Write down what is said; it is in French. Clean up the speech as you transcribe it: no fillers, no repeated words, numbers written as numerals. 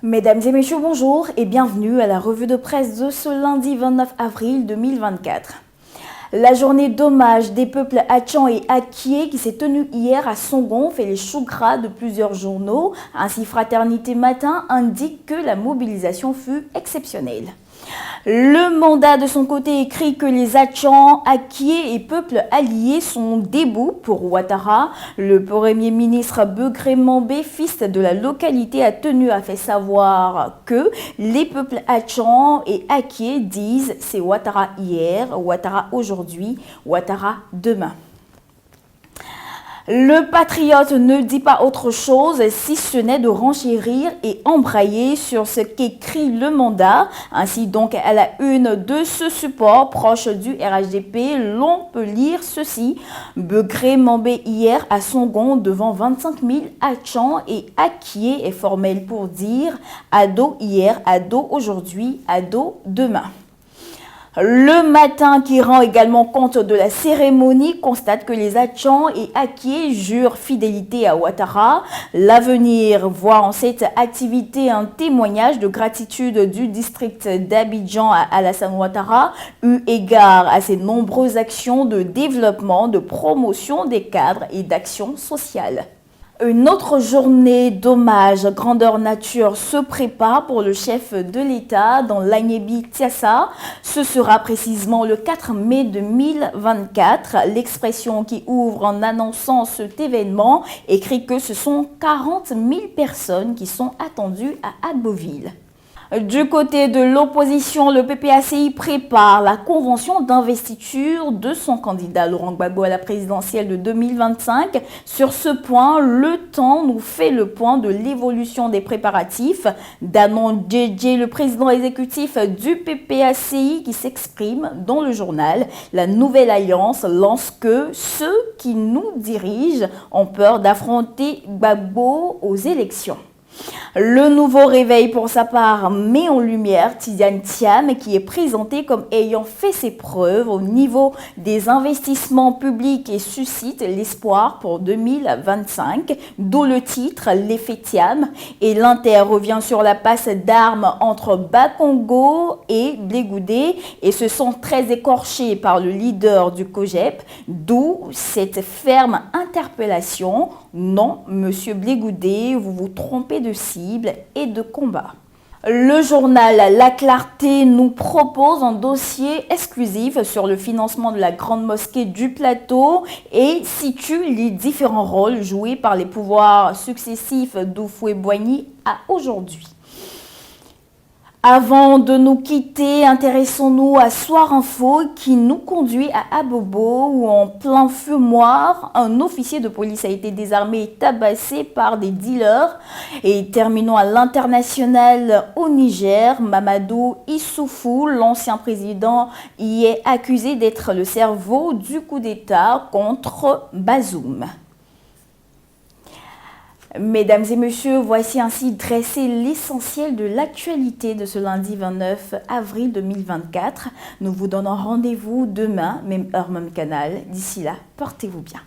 Mesdames et messieurs, bonjour et bienvenue à la revue de presse de ce lundi 29 avril 2024. La journée d'hommage des peuples Hatchans et Akyé qui s'est tenue hier à Songon fait les choux gras de plusieurs journaux. Ainsi, Fraternité Matin indique que la mobilisation fut exceptionnelle. Le mandat de son côté écrit que les Hatchans, Akyé et peuples alliés sont debout pour Ouattara. Le premier ministre Begré Mambé, fils de la localité, a tenu à faire savoir que les peuples Hatchans et Akyé disent c'est Ouattara hier, Ouattara aujourd'hui, Ouattara demain. Le patriote ne dit pas autre chose si ce n'est de renchérir et embrayer sur ce qu'écrit le mandat. Ainsi donc, à la une de ce support proche du RHDP, l'on peut lire ceci. Begré Mambé hier à Songon devant 25 000 Hatchans et Akyé est formel pour dire ado hier, ado aujourd'hui, ado demain. Le Matin, qui rend également compte de la cérémonie, constate que les Hatchans et Akyé jurent fidélité à Ouattara. L'Avenir voit en cette activité un témoignage de gratitude du district d'Abidjan à Alassane Ouattara, eu égard à ses nombreuses actions de développement, de promotion des cadres et d'actions sociales. Une autre journée d'hommage grandeur nature se prépare pour le chef de l'État dans l'Agnébi Tiassa. Ce sera précisément le 4 mai 2024. L'expression qui ouvre en annonçant cet événement écrit que ce sont 40 000 personnes qui sont attendues à Agboville. Du côté de l'opposition, le PPACI prépare la convention d'investiture de son candidat Laurent Gbagbo à la présidentielle de 2025. Sur ce point, Le Temps nous fait le point de l'évolution des préparatifs. Danon Djedje, le président exécutif du PPACI, qui s'exprime dans le journal. La nouvelle alliance lance que ceux qui nous dirigent ont peur d'affronter Gbagbo aux élections. Le nouveau réveil, pour sa part, met en lumière Tidiane Thiam, qui est présenté comme ayant fait ses preuves au niveau des investissements publics et suscite l'espoir pour 2025, d'où le titre L'effet Thiam. Et l'Inter revient sur la passe d'armes entre Bakongo et Blé-Goudé et se sent très écorché par le leader du COJEP, d'où cette ferme interpellation. Non, monsieur Blé-Goudé, vous vous trompez de cible et de combat. Le journal La Clarté nous propose un dossier exclusif sur le financement de la Grande Mosquée du Plateau et situe les différents rôles joués par les pouvoirs successifs d'Houphouët-Boigny à aujourd'hui. Avant de nous quitter, intéressons-nous à Soir Info qui nous conduit à Abobo où en plein fumoir, un officier de police a été désarmé et tabassé par des dealers. Et terminons à l'international au Niger, Mamadou Issoufou, l'ancien président, y est accusé d'être le cerveau du coup d'État contre Bazoum. Mesdames et messieurs, voici ainsi dressé l'essentiel de l'actualité de ce lundi 29 avril 2024. Nous vous donnons rendez-vous demain, même heure, même canal. D'ici là, portez-vous bien.